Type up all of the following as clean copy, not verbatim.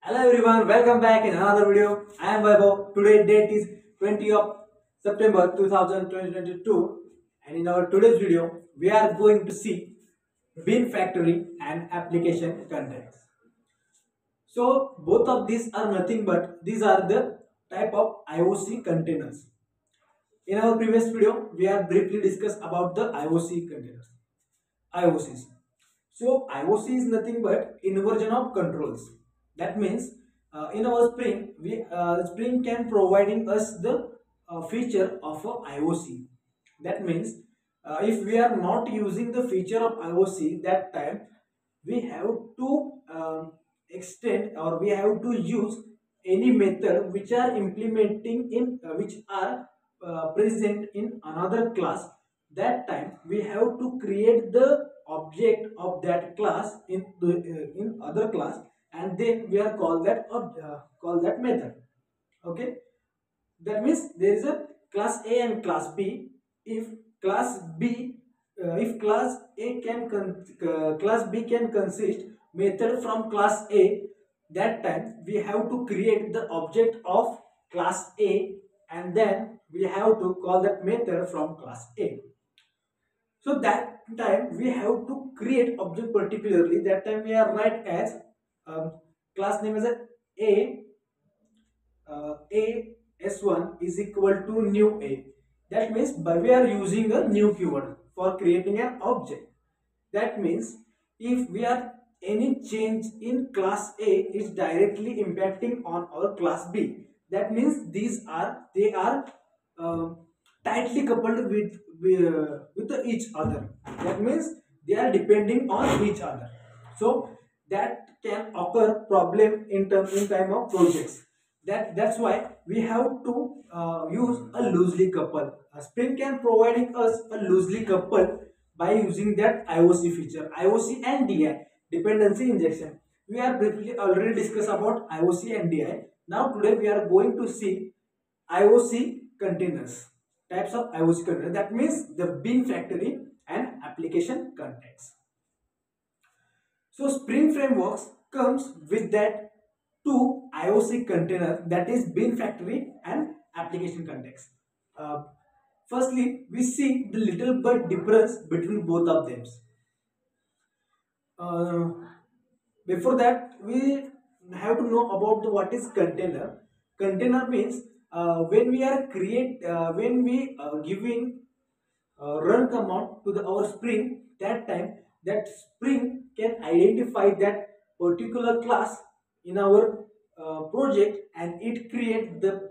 Hello everyone, welcome back in another video. I am Vaibhav. Today date is 20 of September 2022 and in our today's video we are going to see bin factory and application context. So both of these are nothing but these are the type of IOC containers. In our previous video we have briefly discussed about the IOC containers. IOCs. So IOC is nothing but inversion of controls. That means in our Spring, Spring can providing us the feature of a IOC. That means if we are not using the feature of IOC, that time we have to extend or we have to use any method which are implementing in which are present in another class. That time we have to create the object of that class in other class, and then we are call that method. Okay, that means there is a class A and class B. If class B if class A can class B can consist method from class A, that time we have to create the object of class A and then we have to call that method from class A. So that time we have to create object particularly. That time we are write as um, class name is A A S1 is equal to new A. That means we are using a new keyword for creating an object. That means if we are any change in class A is directly impacting on our class B. That means they are uh, tightly coupled with each other. That means they are depending on each other. So that can occur problem in time of projects. That's why we have to use a loosely couple. Spring can providing us a loosely couple by using that IOC feature, IOC and DI, dependency injection. We are briefly already discussed about IOC and DI. Now today we are going to see IOC containers, types of IOC containers. That means the bin factory and application context. So Spring Frameworks comes with that two IOC container, that is bin factory and application context. Uh, Firstly, we see the little bit difference between both of them. Uh, Before that, we have to know about what is container. Container means when we giving run command to our Spring, that time that Spring can identify that particular class in our project, and it create the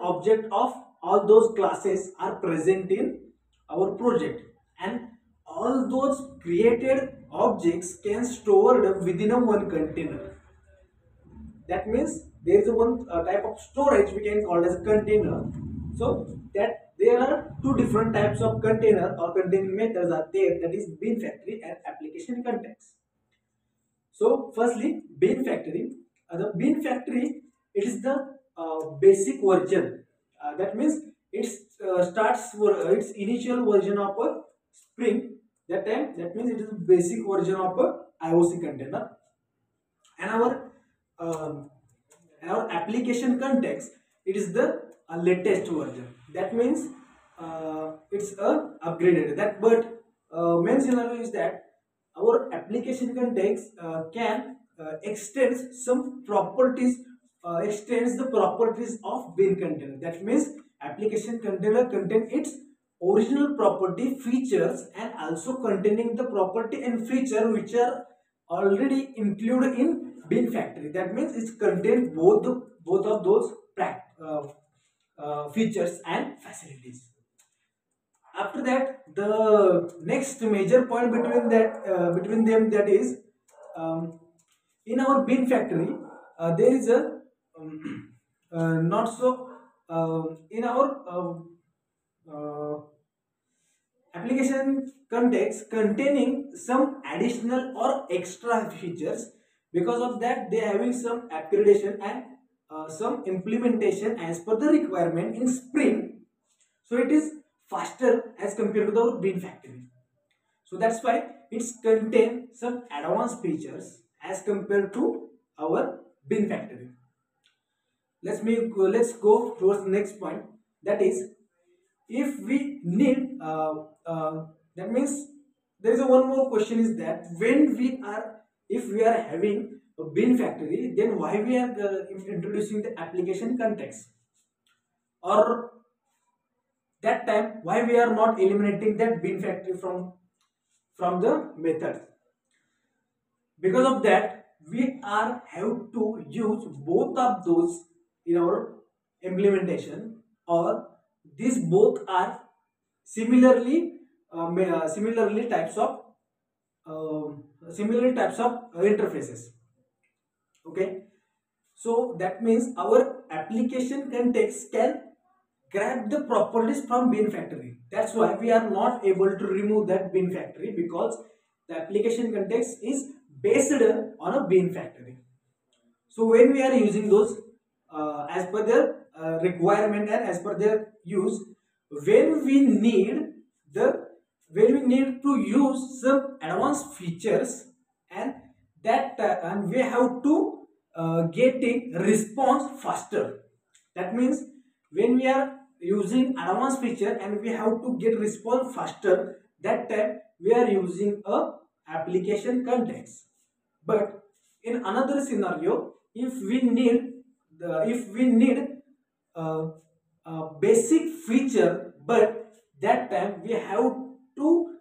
object of all those classes are present in our project, and all those created objects can stored within a one container. That means there is a one type of storage we can call as a container. So that there are two different types of container or containing methods are there, that is bin factory and application context. So firstly, bin factory. The bin factory, it is the basic version. That means it starts for its initial version of a Spring. That means it is the basic version of a IOC container, and um, our application context, it is the latest version. That means it's a upgraded. That but main scenario is that our application context can extend some properties, extends the properties of bin container. That means application container contain its original property features and also containing the property and feature which are already included in bin factory. That means it contains both of those features and facilities. After that, the next major point between them, that is in our bin factory there is a not so in our application context containing some additional or extra features. Because of that, they having some upgradation and some implementation as per the requirement in Spring. So it is faster as compared to the bin factory. So that's why it's contain some advanced features as compared to our bin factory. Let's go towards the next point. That is, if we need that means there is a one more question is that when we are if we are having a bin factory, then why we are introducing the application context, or that time why we are not eliminating that bin factory from the method. Because of that, we are have to use both of those in our implementation, or these both are similarly types of interfaces. Okay, so that means our application context can grab the properties from bin factory. That's why we are not able to remove that bin factory, because the application context is based on a bin factory. So when we are using those as per their requirement and as per their use, when we need the when we need to use some advanced features, and and we have to getting response faster. That means when we are using advanced feature and we have to get response faster, that time we are using a application context. But in another scenario, if we need a, a basic feature, but that time we have to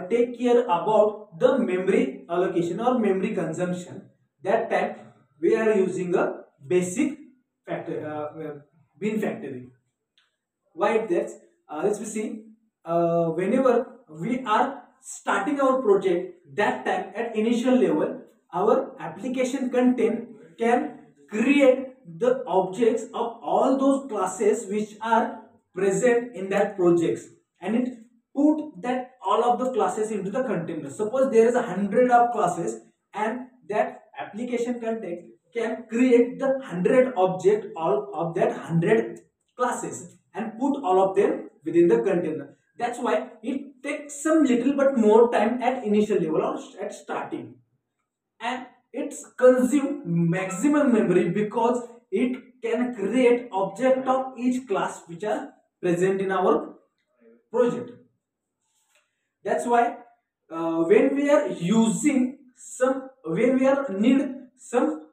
take care about the memory allocation or memory consumption. That time we are using a basic factor bin factory. Why that? Let's see. Whenever we are starting our project, that time at initial level, our application content can create the objects of all those classes which are present in that projects, and it put that all of the classes into the container. Suppose there is 100 of classes, and that application content can create the 100 object all of that 100 classes and put all of them within the container. That's why it takes some little but more time at initial level or at starting, and it's consume maximum memory because it can create object of each class which are present in our project. That's why when we are using some when we are need some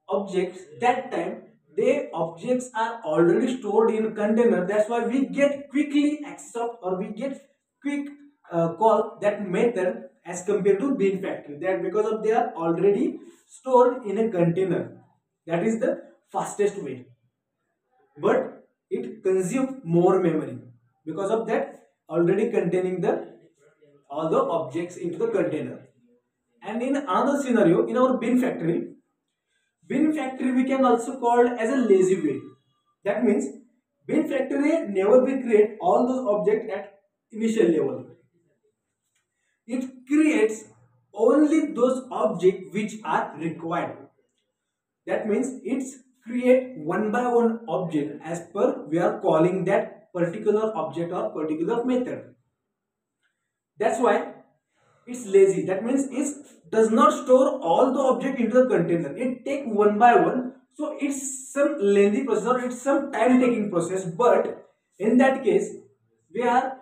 objects, that time the objects are already stored in container. That's why we get quickly accept, or we get quick call that method as compared to bin factory, that because of they are already stored in a container. That is the fastest way, but it consumes more memory because of that already containing the all the objects into the container. And in another scenario, in our bin factory we can also call as a lazy way. That means bin factory never will create all those objects at initial level. It creates only those objects which are required. That means it's create one by one object as per we are calling that particular object or particular method. That's why it's lazy. That means it does not store all the object into the container. It take one by one. So it's some lengthy process, or it's some time taking process. But in that case, we are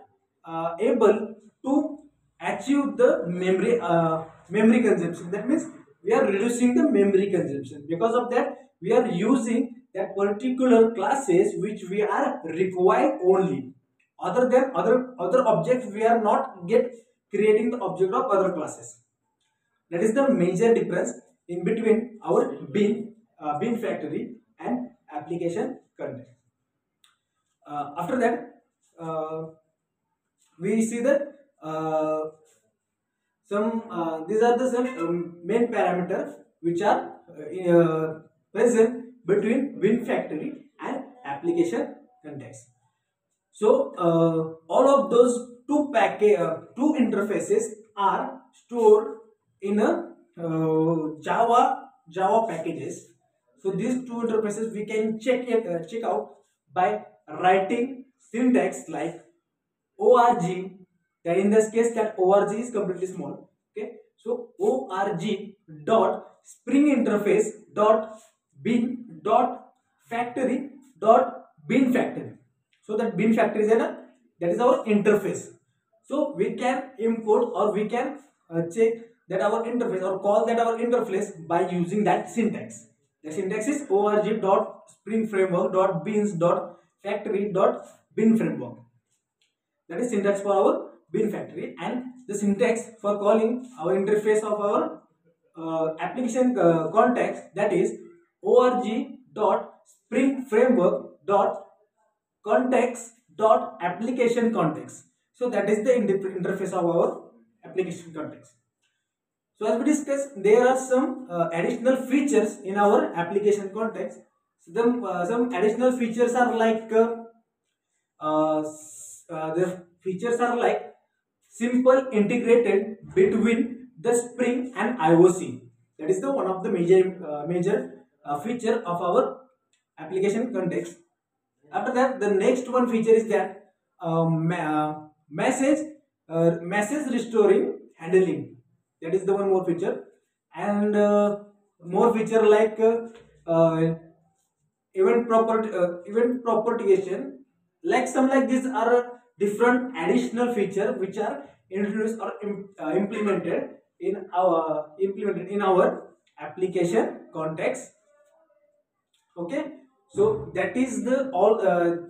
able to achieve the memory consumption. That means we are reducing the memory consumption. Because of that, we are using that particular classes which we are required only. Other than other objects, we are not get creating the object of other classes. That is the major difference in between our bin factory and application context. After that, we see that these are the some main parameters which are present between bin factory and application context. So all of those two interfaces are stored in a Java packages. So these two interfaces we can check out by writing syntax like org. That in this case that org is completely small. Okay, So org dot spring interface dot bin dot factory dot bin factory. So that bin factory is that is our interface. So we can import or we can check that our interface or call that our interface by using that syntax. The syntax is org dot spring framework dot bins dot factory dot bin framework. That is syntax for our bin factory, and the syntax for calling our interface of our application context, that is org dot spring framework dot context dot application context. So that is the interface of our application context. So as we discussed, there are some additional features in our application context. Some additional features are like the features are like simple integrated between the Spring and IOC. That is the one of the major feature of our application context. After that, the next one feature is that message restoring handling. That is the one more feature, and more feature like event propagation. Like some like these are different additional feature which are introduced or implemented in our application context. Okay, so that is the all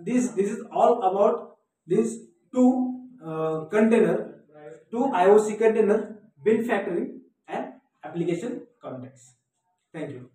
this is all about these two IOC container, bin factory and application context. Thank you.